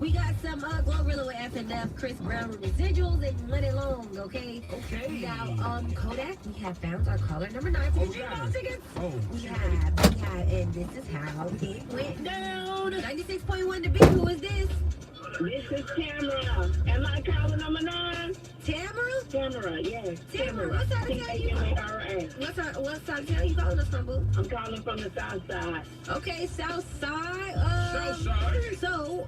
We got some Glorilla with FNF, Chris Brown with residuals, and Money Long, okay? Okay. Now, Kodak, we have found our caller number 9 for the Jingle Ball tickets. Oh, we have, and this is how it went down. 96.1 The Beat, who is this? This is Tamara. Am I caller number 9? Tamara? Tamara, yes. Tamara, what side of town you Tamara. What side of town you calling us from, boo? I'm calling from the south side. Okay, south side. South side. So,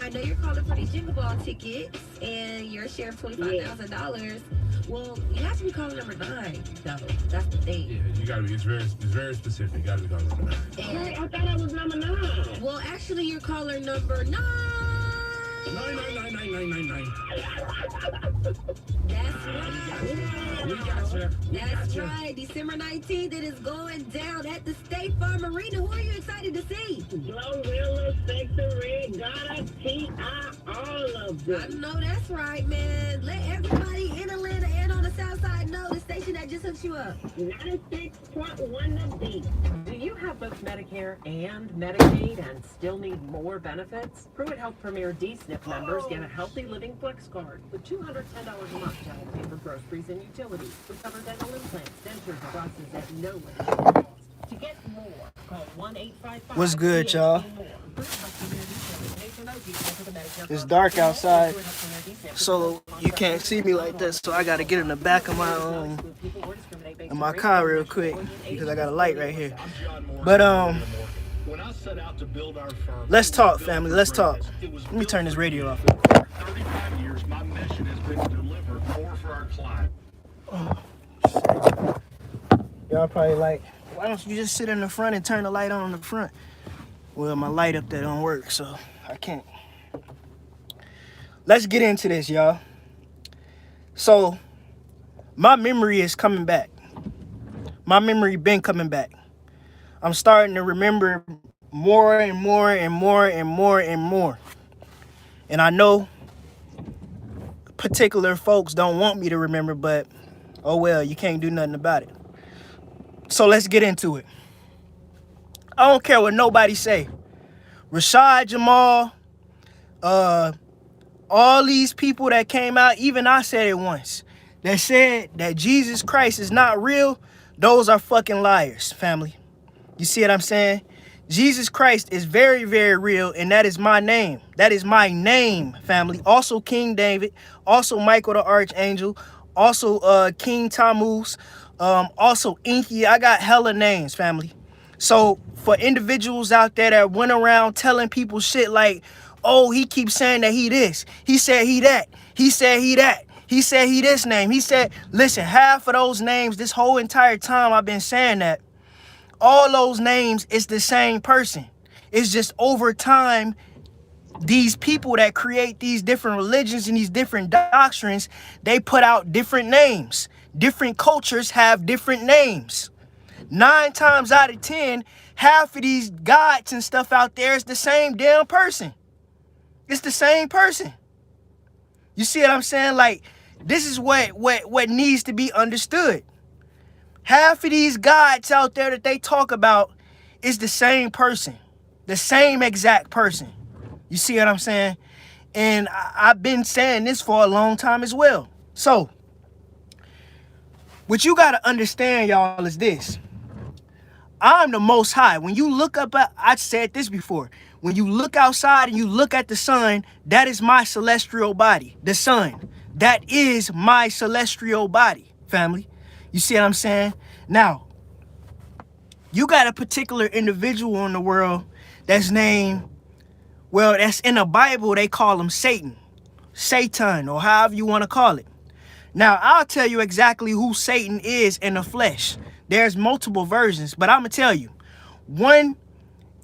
I know you're calling for these Jingle Ball tickets and your share of $25,000. Well, you have to be calling number 9, though. That's the thing. Yeah, you gotta be. It's very specific. You gotta be calling number 9. Hey, I thought I was number 9. Well, actually, you're caller number 9. 9. That's right. We got you. That's right. December 19th, it is going down at the State Farm Arena. Who are you excited to see? Glorilla, Sexy Red, Gotta, T.I., all of them. I know that's right, man. Let everybody in Atlanta and on the South Side know the station that just hooked you up. 96.1 The Beat. Do you have both Medicare and Medicaid and still need more benefits? Pruitt Health Premier D-SNP members get a Healthy Living Flex Card with $210 a month to help pay for groceries and utilities. We cover dental implants, dentures, and glasses at no additional cost. To get more, call 1-855. What's good, y'all? It's dark outside, so you can't see me like this. So I gotta get in the back of my car real quick because I got a light right here. But let's talk, family. Let's talk. Let me turn this radio off. 35 years, my mission has been to deliver more for our client. Y'all probably like, why don't you just sit in the front and turn the light on in the front? Well, my light up there don't work, so I can't. Let's get into this, y'all. So, my memory is coming back. My memory been coming back. I'm starting to remember more and more and more and more and more. And I know particular folks don't want me to remember, but oh well, you can't do nothing about it. So let's get into it. I don't care what nobody say. Rashad Jamal, all these people that came out, even I said it once, that said that Jesus Christ is not real, those are fucking liars, family. You see what I'm saying? Jesus Christ is very, very real, and that is my name. That is my name, family. Also King David, also Michael the Archangel, also King Tammuz, also Enki. I got hella names, family. So for individuals out there that went around telling people shit like, oh, he keeps saying that he this, he said he that, he said he that, he said he this name, he said, listen, half of those names this whole entire time I've been saying that, all those names is the same person. It's just over time, these people that create these different religions and these different doctrines, they put out different names. Different cultures have different names. 9 times out of 10, half of these gods and stuff out there is the same damn person. It's the same person. You see what I'm saying? Like, this is what needs to be understood. Half of these gods out there that they talk about is the same person. The same exact person. You see what I'm saying? And I've been saying this for a long time as well. So, what you got to understand, y'all, is this. I'm the Most High. When you look up, I said this before. When you look outside and you look at the sun, that is my celestial body. The sun. That is my celestial body, family. You see what I'm saying? Now, you got a particular individual in the world that's named, well, that's in the Bible, they call him Satan. Satan, or however you want to call it. Now, I'll tell you exactly who Satan is in the flesh. There's multiple versions, but I'm going to tell you. One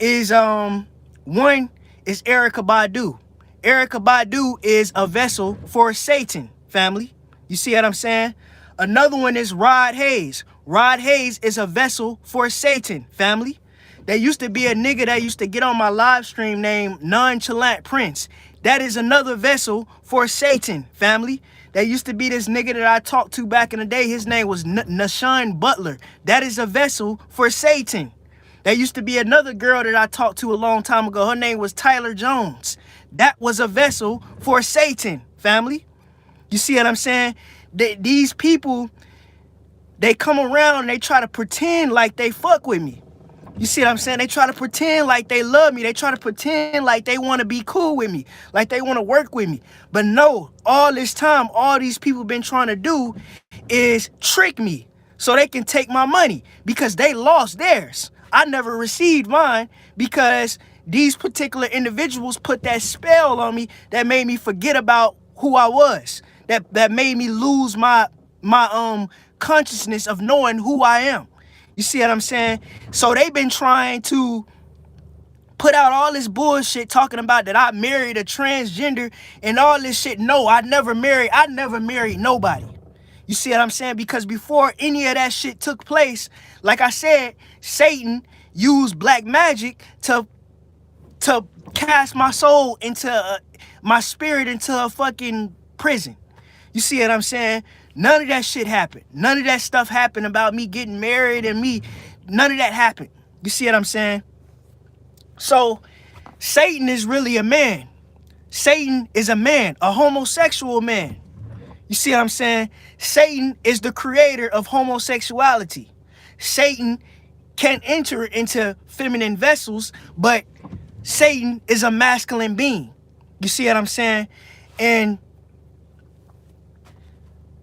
is Erykah Badu. Erykah Badu is a vessel for Satan, family. You see what I'm saying? Another one is Rod Hayes. Rod Hayes is a vessel for Satan, family. There used to be a nigga that used to get on my live stream named Nonchalant Prince. That is another vessel for Satan, family. There used to be this nigga that I talked to back in the day. His name was Nashawn Butler. That is a vessel for Satan. There used to be another girl that I talked to a long time ago. Her name was Tyler Jones. that was a vessel for Satan, family. You see what I'm saying? These people, they come around and they try to pretend like they fuck with me. You see what I'm saying? They try to pretend like they love me. They try to pretend like they want to be cool with me, like they want to work with me. But no, all this time, all these people been trying to do is trick me so they can take my money because they lost theirs. I never received mine because these particular individuals put that spell on me that made me forget about who I was. That made me lose my consciousness of knowing who I am. You see what I'm saying? So they've been trying to put out all this bullshit talking about that I married a transgender and all this shit. No, I never married nobody. You see what I'm saying? Because before any of that shit took place, like I said, Satan used black magic to cast my soul into my spirit into a fucking prison. You see what I'm saying? None of that shit happened. None of that stuff happened about me getting married and me. None of that happened. You see what I'm saying? So Satan is really a man. Satan is a man, a homosexual man. You see what I'm saying? Satan is the creator of homosexuality. Satan can enter into feminine vessels, but Satan is a masculine being. You see what I'm saying? And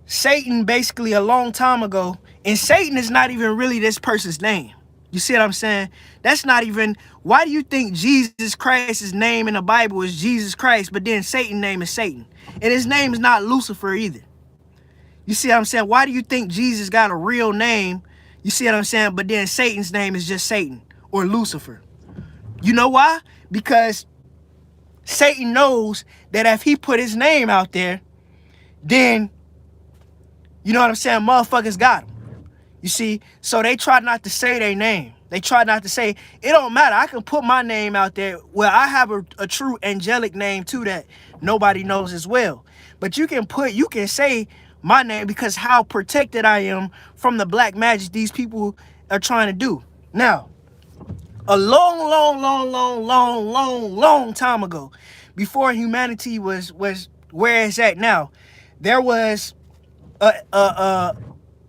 Satan basically a long time ago, and Satan is not even really this person's name. You see what I'm saying? That's not even, why do you think Jesus Christ's name in the Bible is Jesus Christ, but then Satan's name is Satan? And his name is not Lucifer either. You see what I'm saying? Why do you think Jesus got a real name? You see what I'm saying? But then Satan's name is just Satan or Lucifer. You know why? Because Satan knows that if he put his name out there, then, you know what I'm saying, motherfuckers got him. You see? So they try not to say their name. They try not to say, it don't matter. I can put my name out there. Well, I have a true angelic name too that nobody knows as well. But you can say my name because how protected I am from the black magic these people are trying to do. Now, a long time ago, before humanity was where it's at now, there was a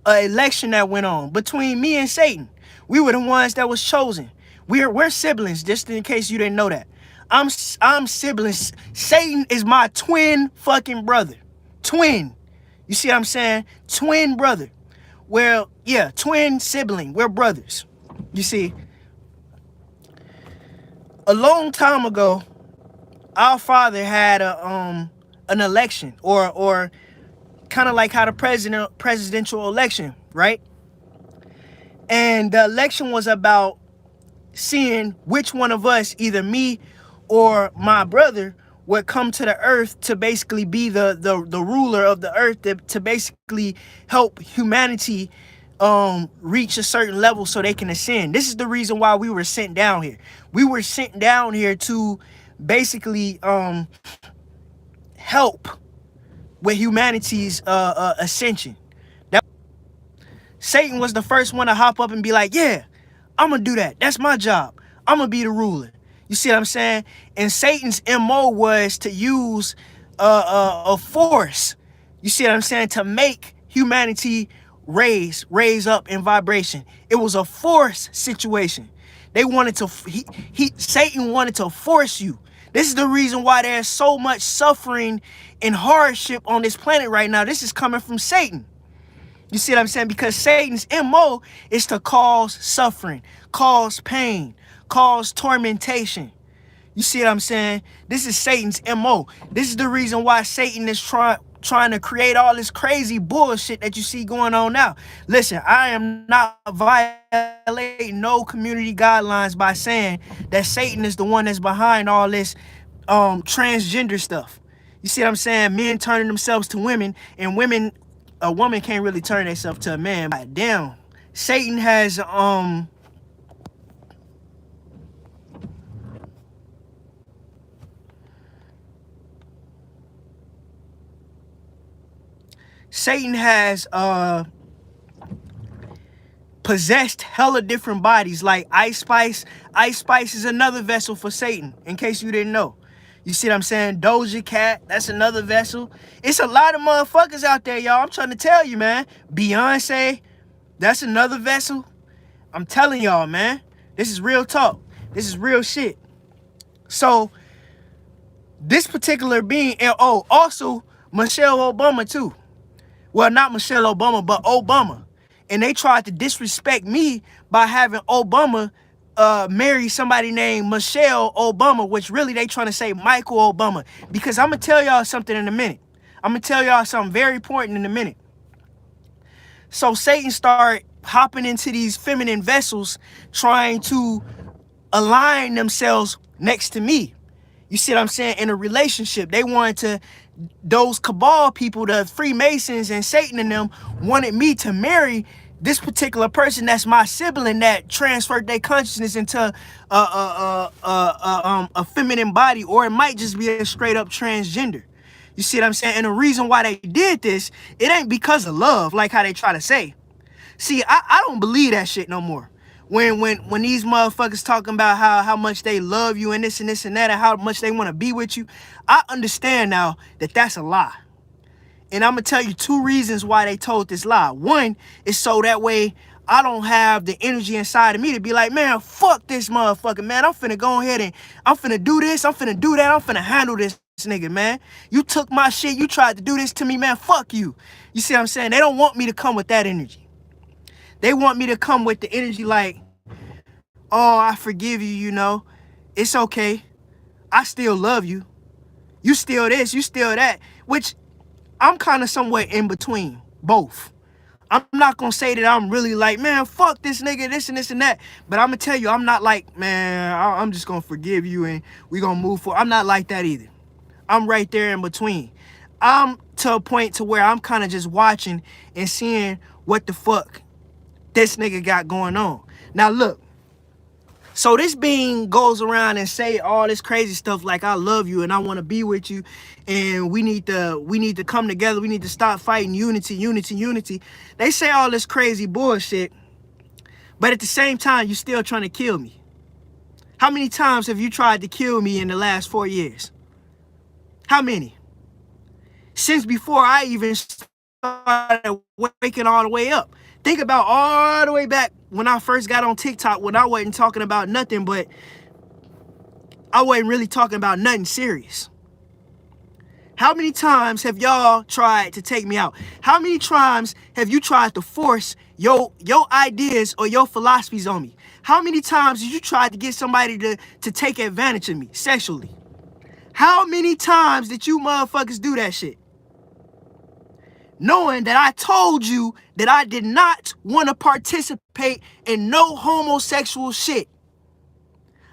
election that went on between me and Satan. We were the ones that was chosen. We're siblings, just in case you didn't know that. I'm siblings. Satan is my twin fucking brother. Twin. You see what I'm saying? Twin brother. Well, yeah, twin sibling. We're brothers. You see, a long time ago, our father had an election, or kind of like how the presidential election, right? And the election was about seeing which one of us, either me or my brother, would come to the earth to basically be the ruler of the earth, to basically help humanity reach a certain level so they can ascend. This is the reason why we were sent down here. We were sent down here to basically help with humanity's ascension. Satan was the first one to hop up and be like, yeah, I'm gonna do that. That's my job. I'm gonna be the ruler. You see what I'm saying? And Satan's MO was to use a force. You see what I'm saying? To make humanity raise up in vibration. It was a force situation. They wanted to, Satan wanted to force you. This is the reason why there's so much suffering and hardship on this planet right now. This is coming from Satan. You see what I'm saying? Because Satan's MO is to cause suffering, cause pain, cause tormentation. You see what I'm saying? This is Satan's MO. This is the reason why Satan is trying to create all this crazy bullshit that you see going on now. Listen, I am not violating no community guidelines by saying that Satan is the one that's behind all this transgender stuff. You see what I'm saying? Men turning themselves to women, and a woman can't really turn herself to a man. Damn. Satan has possessed hella different bodies, like Ice Spice. Ice Spice is another vessel for Satan, in case you didn't know. You see what I'm saying? Doja Cat, that's another vessel. It's a lot of motherfuckers out there, y'all. I'm trying to tell you, man. Beyonce, that's another vessel. I'm telling y'all, man. This is real talk. This is real shit. So, this particular being, and oh, also Michelle Obama too. Well, not Michelle Obama, but Obama. And they tried to disrespect me by having Obama marry somebody named Michelle Obama, which really they trying to say Michael Obama. Because I'm going to tell y'all something in a minute. I'm going to tell y'all something very important in a minute. So Satan started hopping into these feminine vessels, trying to align themselves next to me. You see what I'm saying? In a relationship, they wanted to, those cabal people, the Freemasons and Satan and them, wanted me to marry this particular person that's my sibling that transferred their consciousness into a feminine body, or it might just be a straight up transgender. You see what I'm saying? And the reason why they did this, it ain't because of love, like how they try to say. See, I don't believe that shit no more. When these motherfuckers talking about how much they love you and this and this and that and how much they want to be with you, I understand now that that's a lie. And I'm going to tell you 2 reasons why they told this lie. One is so that way I don't have the energy inside of me to be like, man, fuck this motherfucker, man. I'm finna go ahead and I'm finna do this. I'm finna do that. I'm finna handle this nigga, man. You took my shit. You tried to do this to me, man. Fuck you. You see what I'm saying? They don't want me to come with that energy. They want me to come with the energy like, oh, I forgive you, you know. It's okay. I still love you. You still this, you still that. Which I'm kind of somewhere in between both. I'm not going to say that I'm really like, man, fuck this nigga, this and this and that. But I'm going to tell you, I'm not like, man, I'm just going to forgive you and we going to move forward. I'm not like that either. I'm right there in between. I'm to a point to where I'm kind of just watching and seeing what the fuck this nigga got going on. Now, look. So this being goes around and say all this crazy stuff like I love you and I want to be with you and we need to come together. We need to stop fighting, unity, unity, unity. They say all this crazy bullshit, but at the same time, you still trying to kill me. How many times have you tried to kill me in the last 4 years? How many? Since before I even started waking all the way up. Think about all the way back when I first got on TikTok, when I wasn't talking about nothing, but I wasn't really talking about nothing serious. How many times have y'all tried to take me out? How many times have you tried to force your ideas or your philosophies on me? How many times did you try to get somebody to take advantage of me sexually? How many times did you motherfuckers do that shit? Knowing that I told you that I did not want to participate in no homosexual shit.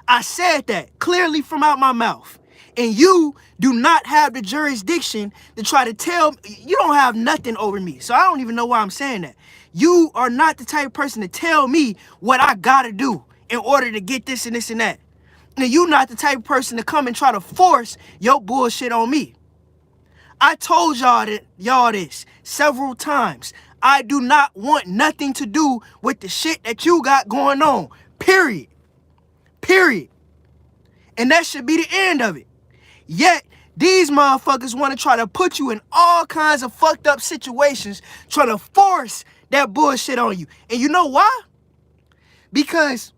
I said that clearly from out my mouth. And you do not have the jurisdiction to try to tell me. You don't have nothing over me. So I don't even know why I'm saying that. You are not the type of person to tell me what I gotta do in order to get this and this and that. And you're not the type of person to come and try to force your bullshit on me. I told y'all this several times. I do not want nothing to do with the shit that you got going on. Period. Period. And that should be the end of it. Yet, these motherfuckers want to try to put you in all kinds of fucked up situations, trying to force that bullshit on you. And you know why? Because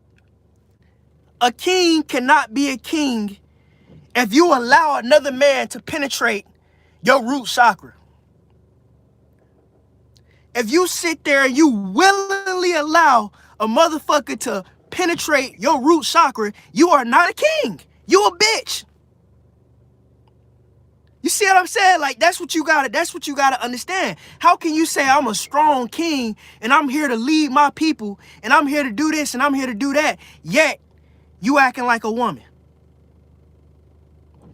a king cannot be a king if you allow another man to penetrate your root chakra. If you sit there and you willingly allow a motherfucker to penetrate your root chakra, you are not a king. You a bitch. You see what I'm saying? Like, that's what you gotta understand. How can you say I'm a strong king and I'm here to lead my people and I'm here to do this and I'm here to do that, yet you acting like a woman?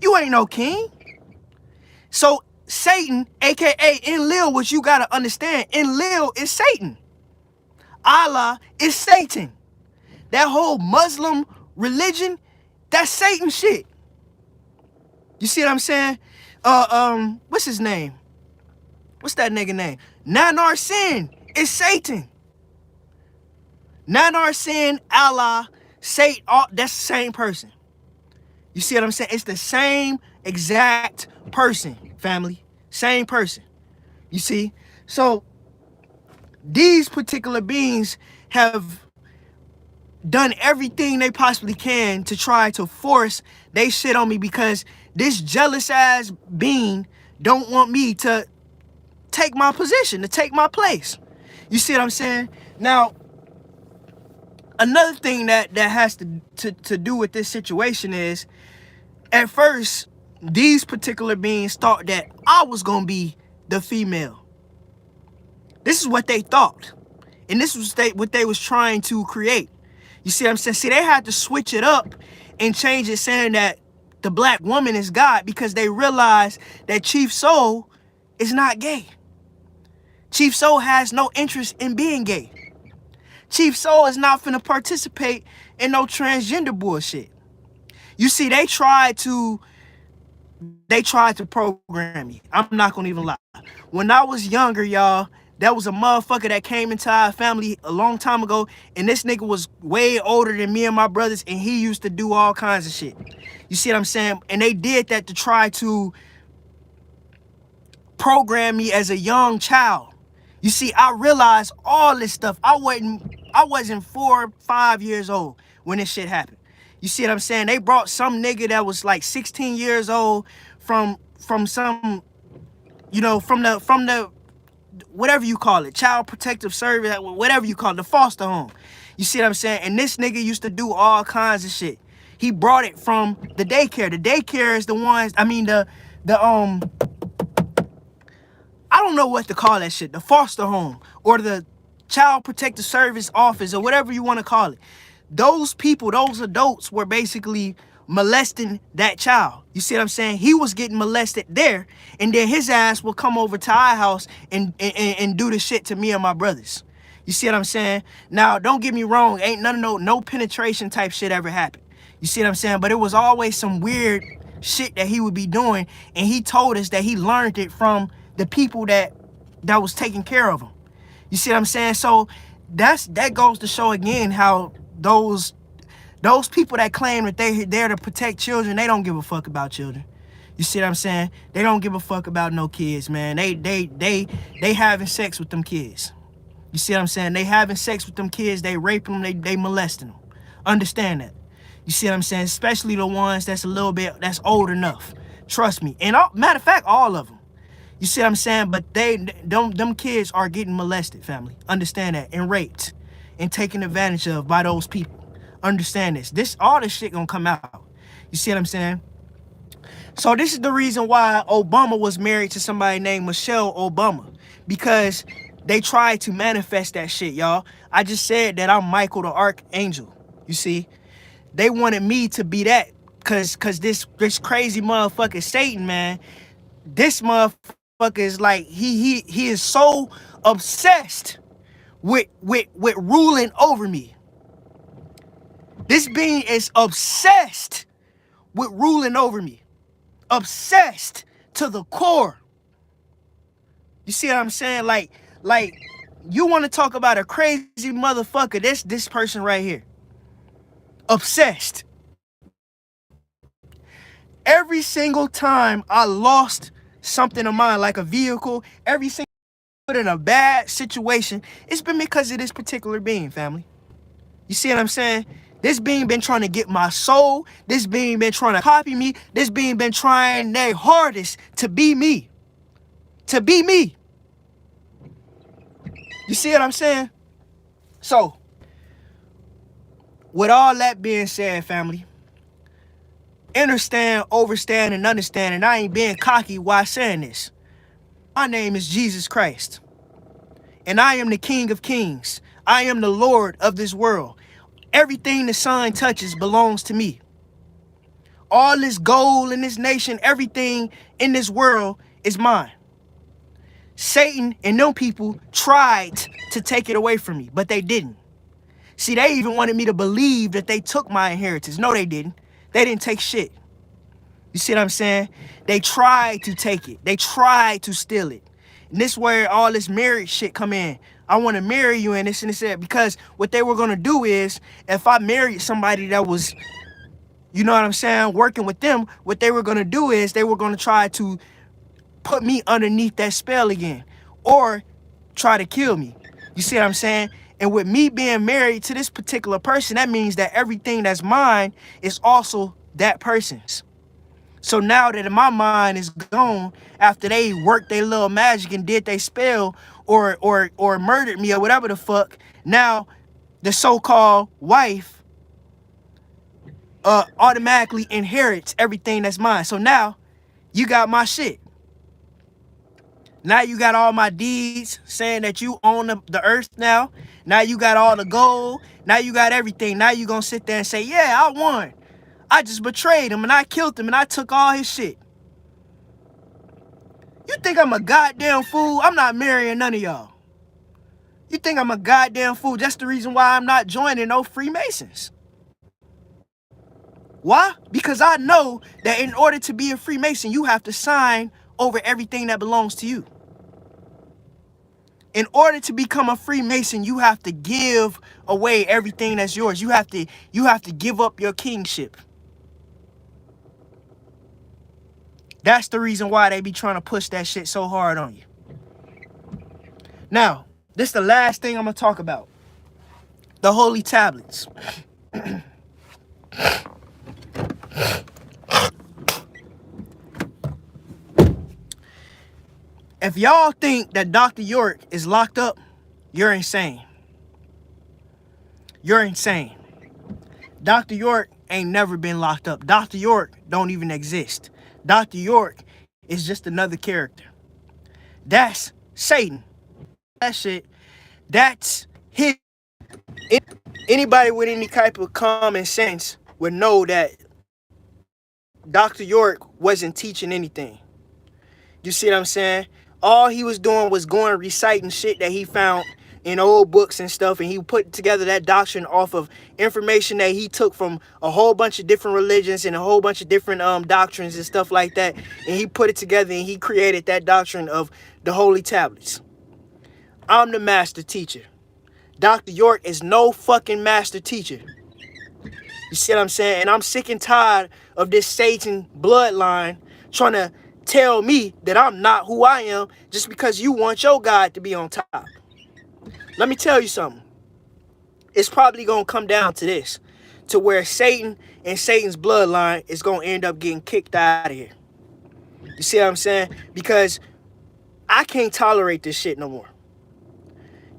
You ain't no king. So Satan, aka Enlil, which you gotta understand, Enlil is Satan. Allah is Satan. That whole Muslim religion, that's Satan shit. You see what I'm saying? What's his name? What's that nigga name? Nanar Sin is Satan. Nanar Sin, Allah, Satan, all, that's the same person. You see what I'm saying? It's the same exact person, family. Same person. You see? So these particular beings have done everything they possibly can to try to force they shit on me because this jealous ass being don't want me to take my position, to take my place. You see what I'm saying? Now, another thing that has to do with this situation is, at first, these particular beings thought that I was gonna be the female. This is what they thought. And this was what they was trying to create. You see what I'm saying? See, they had to switch it up and change it saying that the black woman is God because they realized that Chief Soul is not gay. Chief Soul has no interest in being gay. Chief Soul is not finna participate in no transgender bullshit. You see, they tried to program me. I'm not gonna even lie. When I was younger, y'all, there was a motherfucker that came into our family a long time ago, and this nigga was way older than me and my brothers, and he used to do all kinds of shit. You see what I'm saying? And they did that to try to program me as a young child. You see, I realized all this stuff. I wasn't 4 or 5 years old when this shit happened. You see what I'm saying? They brought some nigga that was like 16 years old from some, you know, from the whatever you call it, child protective service, whatever you call it, the foster home. You see what I'm saying? And this nigga used to do all kinds of shit. He brought it from the daycare. The daycare is the ones, I mean, I don't know what to call that shit, the foster home or the child protective service office or whatever you want to call it. Those people, those adults were basically molesting that child. You see what I'm saying? He was getting molested there, and then his ass will come over to our house and do the shit to me and my brothers. You see what I'm saying? Now, don't get me wrong, ain't none of no penetration type shit ever happened. You see what I'm saying? But it was always some weird shit that he would be doing, and he told us that he learned it from the people that was taking care of him. You see what I'm saying? So that goes to show again how those people that claim that they're there to protect children, they don't give a fuck about children. You see what I'm saying? They don't give a fuck about no kids, man. They having sex with them kids. You see what I'm saying? They having sex with them kids, they raping them, they molesting them. Understand that. You see what I'm saying? Especially the ones that's a little bit, that's old enough. Trust me. And matter of fact, all of them. You see what I'm saying? But them kids are getting molested, family. Understand that. And raped. And taken advantage of by those people. Understand this. All this shit gonna come out. You see what I'm saying? So this is the reason why Obama was married to somebody named Michelle Obama. Because they tried to manifest that shit, y'all. I just said that I'm Michael the Archangel. You see? They wanted me to be that. Cause this crazy motherfucker Satan, man. This motherfucker is like, he is so obsessed with ruling over me. This being is obsessed with ruling over me. Obsessed to the core. You see what I'm saying? Like you want to talk about a crazy motherfucker, this person right here. Obsessed. Every single time I lost something of mine, like a vehicle, every single time in a bad situation, it's been because of this particular being, family. You see what I'm saying? This being been trying to get my soul. This being been trying to copy me. This being been trying their hardest to be me. To be me. You see what I'm saying? So, with all that being said, family, understand, overstand, and understand, and I ain't being cocky while saying this. My name is Jesus Christ, and I am the King of Kings. I am the Lord of this world. Everything the sun touches belongs to me. All this gold in this nation, everything in this world is mine. Satan and them people tried to take it away from me, but they didn't. See, they even wanted me to believe that they took my inheritance. No, they didn't. They didn't take shit. You see what I'm saying? They tried to take it. They tried to steal it. And this is where all this marriage shit come in. I want to marry you and this and that. Because what they were going to do is, if I married somebody that was you know what I'm saying, working with them, what they were going to do is they were going to try to put me underneath that spell again or try to kill me. You see what I'm saying? And with me being married to this particular person, that means that everything that's mine is also that person's. So now that my mind is gone after they worked their little magic and did their spell or murdered me or whatever the fuck, now the so-called wife automatically inherits everything that's mine. So now you got my shit. Now you got all my deeds saying that you own the earth now. Now you got all the gold. Now you got everything. Now you gonna sit there and say, yeah, I won. I just betrayed him and I killed him and I took all his shit. You think I'm a goddamn fool? I'm not marrying none of y'all. You think I'm a goddamn fool? That's the reason why I'm not joining no Freemasons. Why? Because I know that in order to be a Freemason, you have to sign over everything that belongs to you. In order to become a Freemason, you have to give away everything that's yours. You have to give up your kingship. That's the reason why they be trying to push that shit so hard on you. Now, this is the last thing I'm going to talk about. The holy tablets. If y'all think that Dr. York is locked up, you're insane. You're insane. Dr. York ain't never been locked up. Dr. York don't even exist. Dr. York is just another character. That's Satan. That shit, that's his. Anybody with any type of common sense would know that Dr. York wasn't teaching anything. You see what I'm saying? All he was doing was going reciting shit that he found in old books and stuff, and he put together that doctrine off of information that he took from a whole bunch of different religions and a whole bunch of different doctrines and stuff like that, and he put it together and he created that doctrine of the holy tablets. I'm the master teacher. Dr. York is no fucking master teacher. You see what I'm saying? And I'm sick and tired of this Satan bloodline trying to tell me that I'm not who I am just because you want your God to be on top. Let me tell you something. It's probably going to come down to this, to where Satan and Satan's bloodline is going to end up getting kicked out of here. You see what I'm saying? Because I can't tolerate this shit no more.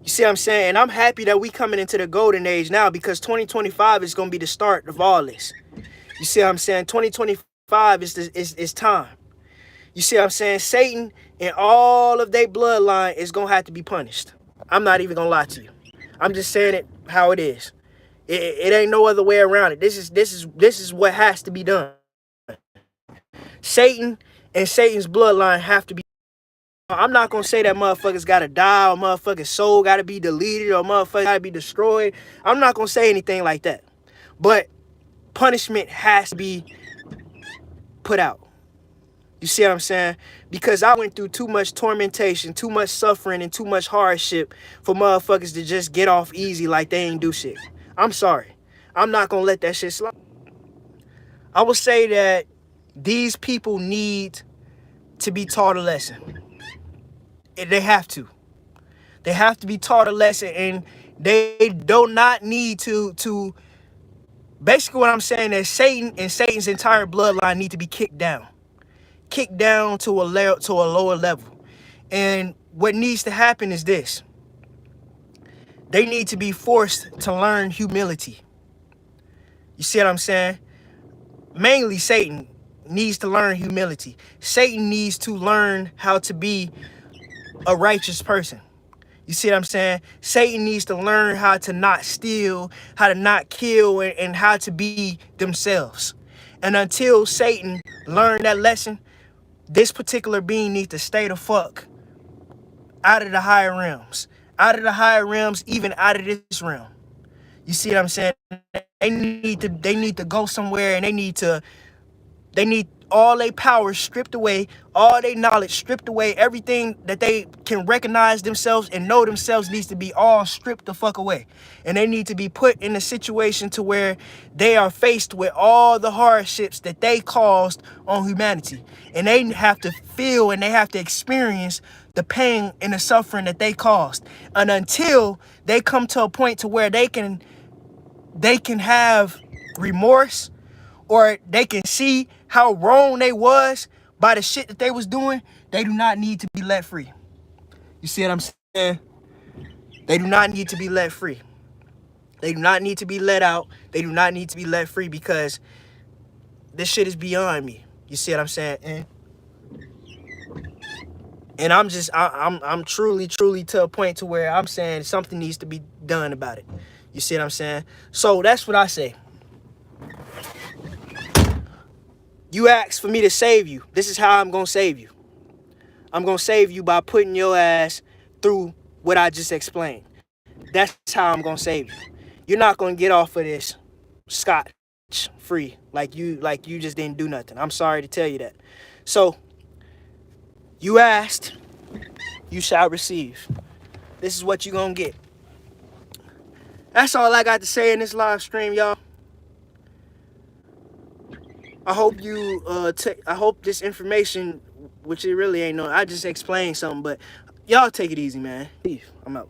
You see what I'm saying? And I'm happy that we coming into the golden age now, because 2025 is going to be the start of all this. You see what I'm saying? 2025 is time. You see what I'm saying? Satan and all of their bloodline is going to have to be punished. I'm not even going to lie to you. I'm just saying it how it is. It ain't no other way around it. This is what has to be done. Satan and Satan's bloodline have to be. I'm not going to say that motherfuckers got to die or motherfucking soul got to be deleted or motherfuckers got to be destroyed. I'm not going to say anything like that. But punishment has to be put out. You see what I'm saying? Because I went through too much tormentation, too much suffering, and too much hardship for motherfuckers to just get off easy like they ain't do shit. I'm sorry. I'm not going to let that shit slide. I will say that these people need to be taught a lesson. They have to. They have to be taught a lesson, and they do not need to. Basically, what I'm saying is Satan and Satan's entire bloodline need to be kicked down to a lower level. And what needs to happen is this: they need to be forced to learn humility. You see what I'm saying? Mainly Satan needs to learn humility. Satan needs to learn how to be a righteous person. You see what I'm saying? Satan needs to learn how to not steal, how to not kill, and how to be themselves. And until Satan learn that lesson, this particular being needs to stay the fuck out of the higher realms. Out of the higher realms, even out of this realm. You see what I'm saying? They need to go somewhere, and they need all their power stripped away, all their knowledge stripped away, everything that they can recognize themselves and know themselves needs to be all stripped the fuck away. And they need to be put in a situation to where they are faced with all the hardships that they caused on humanity. And they have to feel and they have to experience the pain and the suffering that they caused. And until they come to a point to where they can have remorse, or they can see how wrong they was by the shit that they was doing, they do not need to be let free. You see what I'm saying? They do not need to be let free. They do not need to be let out. They do not need to be let free, because this shit is beyond me. You see what I'm saying? And I'm truly to a point to where I'm saying something needs to be done about it. You see what I'm saying? So that's what I say. You asked for me to save you. This is how I'm going to save you. I'm going to save you by putting your ass through what I just explained. That's how I'm going to save you. You're not going to get off of this scotch free like you just didn't do nothing. I'm sorry to tell you that. So, you asked, you shall receive. This is what you're going to get. That's all I got to say in this live stream, y'all. I hope you I hope this information, which it really ain't no, I just explained something, but y'all take it easy, man. I'm out.